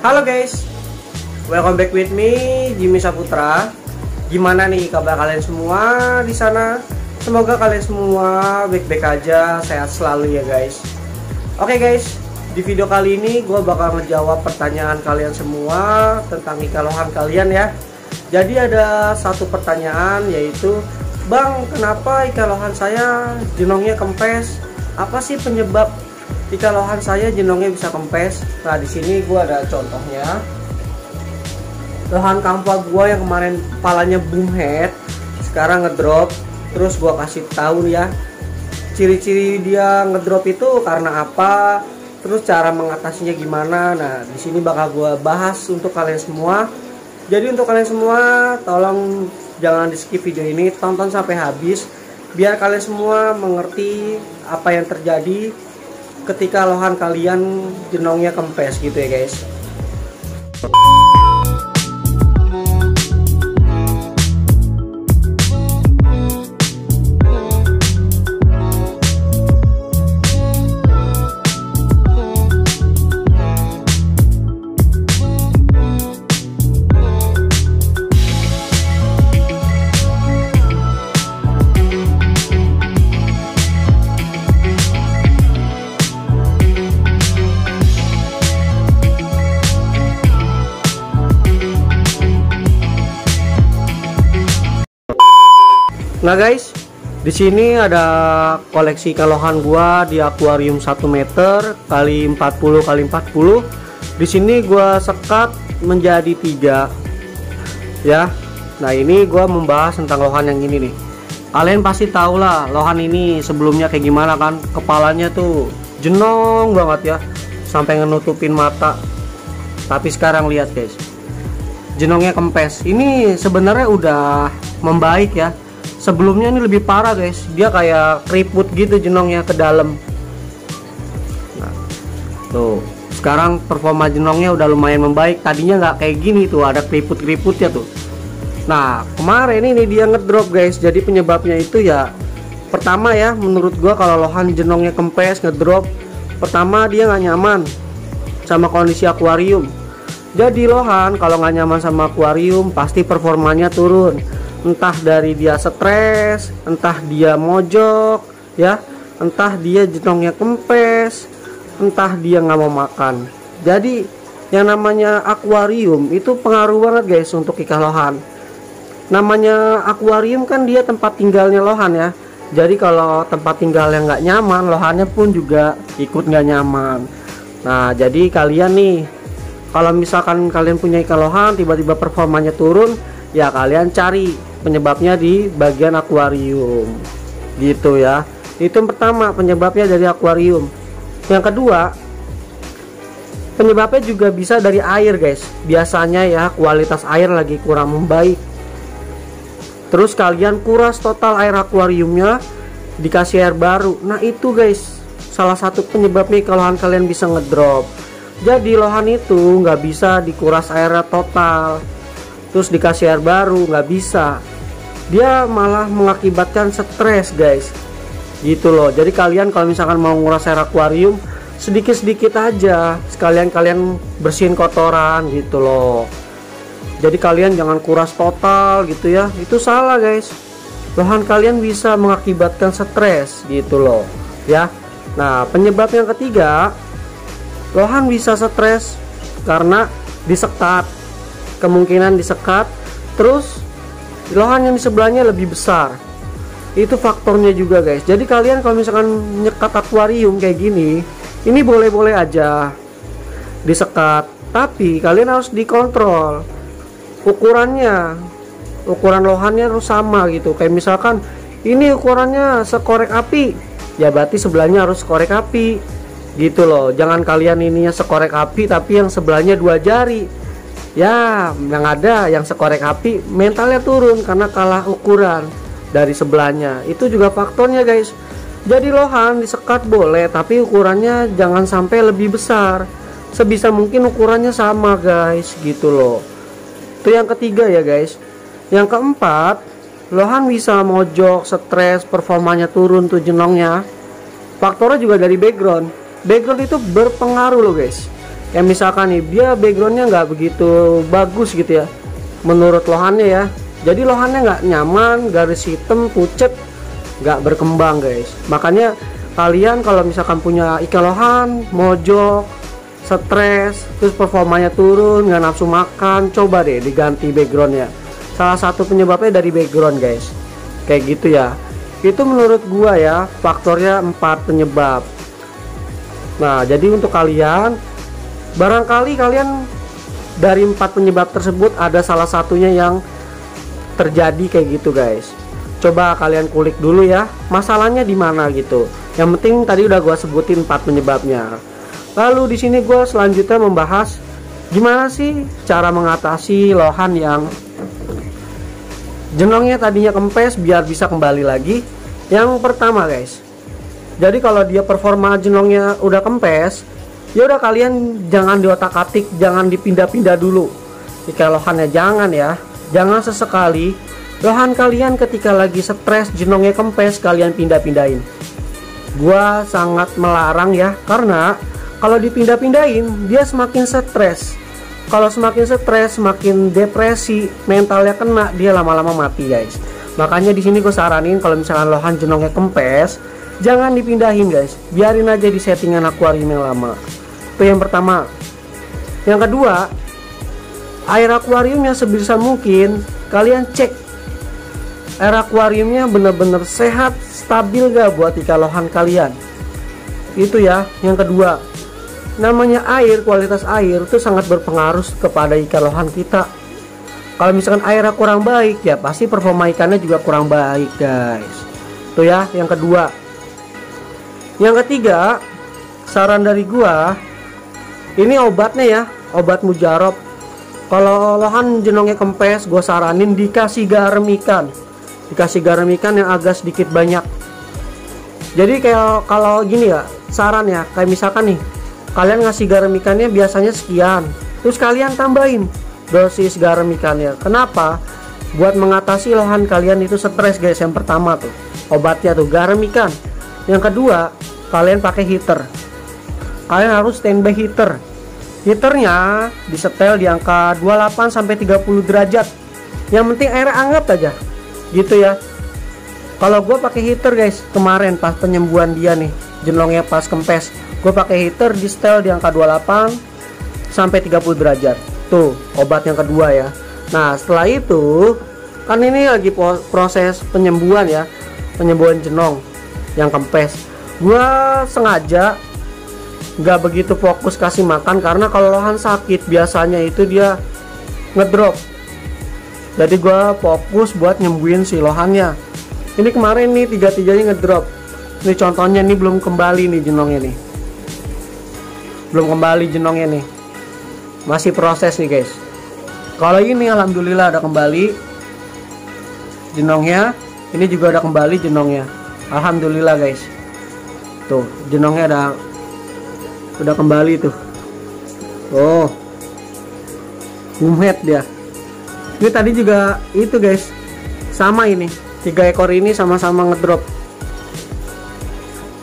Halo guys, welcome back with me Jimmy Saputra. Gimana nih kabar kalian semua di sana? Semoga kalian semua baik-baik aja, sehat selalu ya guys. Oke guys, di video kali ini gue bakal ngejawab pertanyaan kalian semua tentang ikan lohan kalian ya. Jadi ada satu pertanyaan yaitu, Bang, kenapa ikan lohan saya jenongnya kempes? Apa sih penyebab ikan lohan saya jenongnya bisa kempes? Nah, di sini gue ada contohnya. Lohan kampa gue yang kemarin kepalanya boom head, sekarang ngedrop. Terus gue kasih tahu ya, ciri-ciri dia ngedrop itu karena apa, terus cara mengatasinya gimana. Nah, di sini bakal gue bahas untuk kalian semua. Jadi untuk kalian semua, tolong jangan di skip video ini, tonton sampai habis biar kalian semua mengerti apa yang terjadi ketika lohan kalian jenongnya kempes gitu ya guys. Nah guys, di sini ada koleksi ikan lohan gua di akuarium 1 meter kali 40 kali 40. Di sini gua sekat menjadi 3 ya. Nah, ini gua membahas tentang lohan yang ini nih. Kalian pasti tahu lah lohan ini sebelumnya kayak gimana kan, kepalanya tuh jenong banget ya, sampai ngenutupin mata. Tapi sekarang lihat guys, jenongnya kempes. Ini sebenarnya udah membaik ya. Sebelumnya ini lebih parah guys, dia kayak keriput gitu jenongnya ke dalam. Nah, tuh sekarang performa jenongnya udah lumayan membaik. Tadinya nggak kayak gini tuh, ada keriput-keriputnya tuh. Nah, kemarin ini dia ngedrop guys. Jadi penyebabnya itu ya, pertama ya, menurut gua kalau lohan jenongnya kempes ngedrop, pertama dia nggak nyaman sama kondisi akuarium. Jadi lohan kalau nggak nyaman sama akuarium pasti performanya turun. Entah dari dia stres, entah dia mojok ya, entah dia jenongnya kempes, entah dia nggak mau makan. Jadi yang namanya akuarium itu pengaruh banget guys untuk ikan lohan. Namanya akuarium kan dia tempat tinggalnya lohan ya. Jadi kalau tempat tinggalnya nggak nyaman, lohannya pun juga ikut nggak nyaman. Nah, jadi kalian nih, kalau misalkan kalian punya ikan lohan tiba-tiba performanya turun, ya kalian cari penyebabnya di bagian akuarium gitu ya. Itu yang pertama, penyebabnya dari akuarium. Yang kedua, penyebabnya juga bisa dari air guys. Biasanya ya kualitas air lagi kurang membaik, terus kalian kuras total air akuariumnya, dikasih air baru. Nah itu guys salah satu penyebabnya kalau lohan kalian bisa ngedrop. Jadi lohan itu nggak bisa dikuras airnya total terus dikasih air baru, nggak bisa. Dia malah mengakibatkan stres guys gitu loh. Jadi kalian kalau misalkan mau nguras air akuarium sedikit-sedikit aja, sekalian kalian bersihin kotoran gitu loh. Jadi kalian jangan kuras total gitu ya, itu salah guys. Lohan kalian bisa mengakibatkan stres gitu loh ya. Nah, penyebab yang ketiga, lohan bisa stres karena disekat. Kemungkinan disekat, terus lohan yang di sebelahnya lebih besar. Itu faktornya juga guys. Jadi kalian kalau misalkan nyekat akuarium kayak gini, ini boleh-boleh aja disekat, tapi kalian harus dikontrol ukurannya. Ukuran lohannya harus sama gitu. Kayak misalkan ini ukurannya sekorek api, ya berarti sebelahnya harus korek api gitu loh. Jangan kalian ininya sekorek api tapi yang sebelahnya 2 jari. Ya, yang ada yang sekorek api mentalnya turun karena kalah ukuran dari sebelahnya. Itu juga faktornya guys. Jadi lohan disekat boleh, tapi ukurannya jangan sampai lebih besar. Sebisa mungkin ukurannya sama guys gitu loh. Itu yang ketiga ya guys. Yang keempat, lohan bisa mojok, stres, performanya turun tuh jenongnya. Faktornya juga dari background. Background itu berpengaruh loh guys. Kayak misalkan nih dia backgroundnya nggak begitu bagus gitu ya menurut lohannya ya, jadi lohannya nggak nyaman, garis hitam pucet, nggak berkembang guys. Makanya kalian kalau misalkan punya ikan lohan mojok, stres, terus performanya turun, nggak nafsu makan, coba deh diganti backgroundnya. Salah satu penyebabnya dari background guys, kayak gitu ya. Itu menurut gua ya, faktornya 4 penyebab. Nah jadi untuk kalian, barangkali kalian dari 4 penyebab tersebut ada salah satunya yang terjadi kayak gitu guys. Coba kalian kulik dulu ya, masalahnya di mana gitu. Yang penting tadi udah gua sebutin 4 penyebabnya. Lalu di sini gua selanjutnya membahas gimana sih cara mengatasi lohan yang jenongnya tadinya kempes biar bisa kembali lagi. Yang pertama guys, jadi kalau dia performa jenongnya udah kempes, ya udah kalian jangan diotak-atik, jangan dipindah-pindah dulu jika lohannya, jangan ya, jangan sesekali lohan kalian ketika lagi stres jenongnya kempes kalian pindah-pindahin. Gua sangat melarang ya, karena kalau dipindah-pindahin dia semakin stres. Kalau semakin stres, semakin depresi, mentalnya kena, dia lama-lama mati guys. Makanya di sini gue saranin kalau misalkan lohan jenongnya kempes, jangan dipindahin guys, biarin aja di settingan akuarium yang lama. Itu yang pertama. Yang kedua, air akuariumnya sebisa mungkin kalian cek air akuariumnya bener-bener sehat, stabil gak buat ikan lohan kalian. Itu ya. Yang kedua, namanya air, kualitas air itu sangat berpengaruh kepada ikan lohan kita. Kalau misalkan airnya kurang baik, ya pasti performa ikannya juga kurang baik guys. Itu ya yang kedua. Yang ketiga, saran dari gua, ini obatnya ya, obat mujarab. Kalau lohan jenongnya kempes, gua saranin dikasih garam ikan. Dikasih garam ikan yang agak sedikit banyak. Jadi kayak kalau gini ya, saran ya, kayak misalkan nih, kalian ngasih garam ikannya biasanya sekian, terus kalian tambahin dosis garam ikannya. Kenapa? Buat mengatasi lohan kalian itu stres guys. Yang pertama tuh obatnya tuh garam ikan. Yang kedua, kalian pakai heater. Kalian harus standby heater. Heaternya disetel di angka 28 sampai 30 derajat. Yang penting air hangat aja. Gitu ya. Kalau gue pakai heater guys, kemarin pas penyembuhan dia nih, jenongnya pas kempes, gue pakai heater di setel di angka 28 sampai 30 derajat. Tuh obat yang kedua ya. Nah setelah itu kan ini lagi proses penyembuhan ya, penyembuhan jenong yang kempes. Gua sengaja nggak begitu fokus kasih makan, karena kalau lohan sakit biasanya itu dia ngedrop. Jadi gua fokus buat nyembuhin si lohannya. Ini kemarin nih tiga-tiganya ngedrop. Ini contohnya nih belum kembali nih jenongnya nih. Belum kembali jenongnya nih. Masih proses nih guys. Kalau ini alhamdulillah ada kembali jenongnya. Ini juga ada kembali jenongnya. Alhamdulillah guys. Tuh jenongnya udah kembali tuh. Oh, ngumet dia. Ini tadi juga itu guys, sama ini 3 ekor ini sama-sama ngedrop.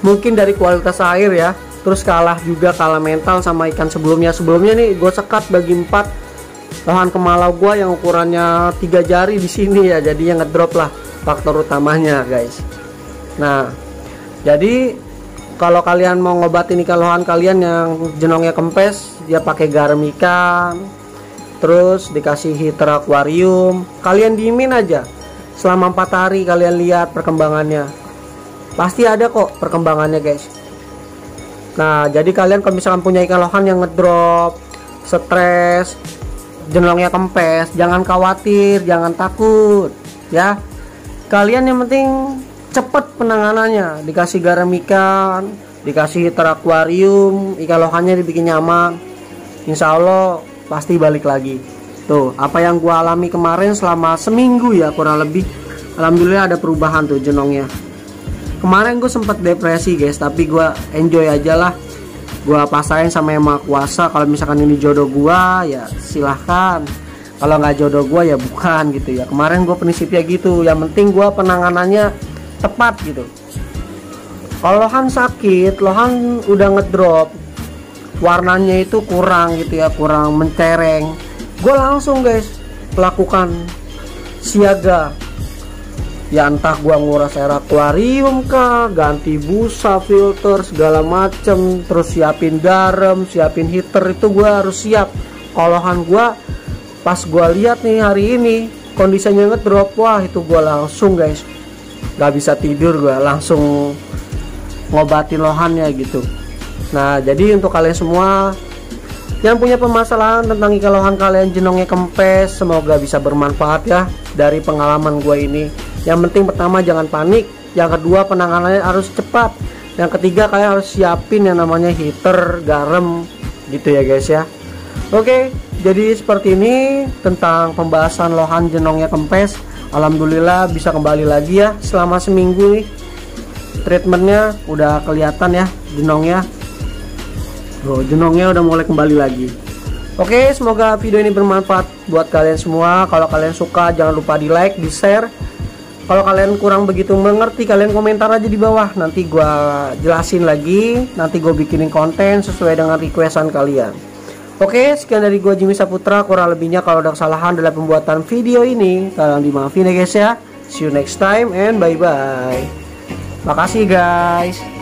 Mungkin dari kualitas air ya, terus kalah mental sama ikan sebelumnya. Sebelumnya nih gue sekat bagi 4 lohan kemalau gue yang ukurannya 3 jari di sini ya, jadi yang ngedrop lah faktor utamanya guys. Nah jadi kalau kalian mau ngobatin ikan lohan kalian yang jenongnya kempes, ya pakai garam ikan, terus dikasih heater akuarium, kalian diemin aja selama 4 hari, kalian lihat perkembangannya. Pasti ada kok perkembangannya guys. Nah jadi kalian kalau misalkan punya ikan lohan yang ngedrop, stres, jenongnya kempes, jangan khawatir, jangan takut ya. Kalian yang penting cepet penanganannya, dikasih garam ikan, dikasih heater akuarium, ikan lohannya dibikin nyaman, insya Allah pasti balik lagi. Tuh apa yang gua alami kemarin selama seminggu ya kurang lebih, alhamdulillah ada perubahan tuh jenongnya. Kemarin gue sempat depresi guys, tapi gue enjoy aja lah. Gue pasain sama yang maha kuasa, kalau misalkan ini jodoh gue ya silahkan, kalau nggak jodoh gue ya bukan gitu ya. Kemarin gue prinsipnya gitu, yang penting gue penanganannya tepat gitu. Kalau lohan sakit, lohan udah ngedrop, warnanya itu kurang gitu ya, kurang mentereng, gue langsung guys lakukan siaga ya, entah gua nguras air akuarium kah, ganti busa, filter segala macem, terus siapin garam, siapin heater, itu gua harus siap. Kolohan gua pas gua lihat nih hari ini kondisinya ngedrop, wah itu gua langsung guys nggak bisa tidur, gua langsung ngobatin lohannya gitu. Nah jadi untuk kalian semua yang punya permasalahan tentang ikan lohan kalian jenongnya kempes, semoga bisa bermanfaat ya dari pengalaman gue ini. Yang penting pertama jangan panik, yang kedua penanganannya harus cepat, yang ketiga kalian harus siapin yang namanya heater, garam gitu ya guys ya. Oke, jadi seperti ini tentang pembahasan lohan jenongnya kempes. Alhamdulillah bisa kembali lagi ya selama seminggu nih, treatmentnya udah kelihatan ya jenongnya. Oh, jenongnya udah mulai kembali lagi. Oke, semoga video ini bermanfaat buat kalian semua. Kalau kalian suka jangan lupa di like, di share. Kalau kalian kurang begitu mengerti, kalian komentar aja di bawah, nanti gua jelasin lagi, nanti gue bikinin konten sesuai dengan requestan kalian. Oke, sekian dari gua Jimmy Saputra. Kurang lebihnya kalau ada kesalahan dalam pembuatan video ini, tolong dimaafin ya guys ya. See you next time and bye bye. Makasih guys.